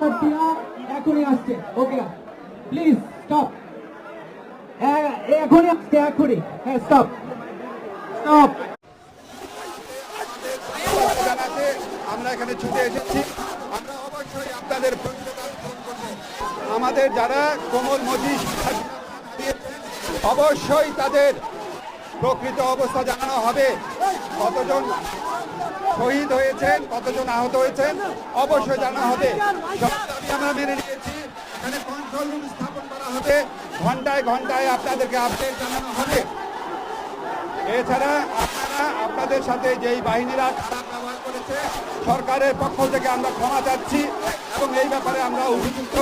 শিক্ষার্থীরা এখনই আসছে। ওকে প্লিজ স্টপ, এখনই আসছে, এখনই। হ্যাঁ স্টপ স্টপ। জানাতে আমরা এখানে ছুটে এসেছি। আমরা অবশ্যই আপনাদের প্রতিবেদন পূরণ করব। আমাদের যারা কোমল মজি অবশ্যই তাদের প্রকৃত অবস্থা জানানো হবে। কতজন শহীদ হয়েছেন, কতজন আহত হয়েছেন অবশ্যই জানানো হবে। সব দাবি আমরা মেনে নিয়েছি। এখানে কন্ট্রোল রুম স্থাপন করা হবে, ঘন্টায় ঘন্টায় আপনাদেরকে আপডেট জানানো হবে। এছাড়া আপনারা আপনাদের সাথে যেই বাহিনীরা খারাপ ব্যবহার করেছে সরকারের পক্ষ থেকে আমরা ক্ষমা চাচ্ছি এবং এই ব্যাপারে আমরা উপযুক্ত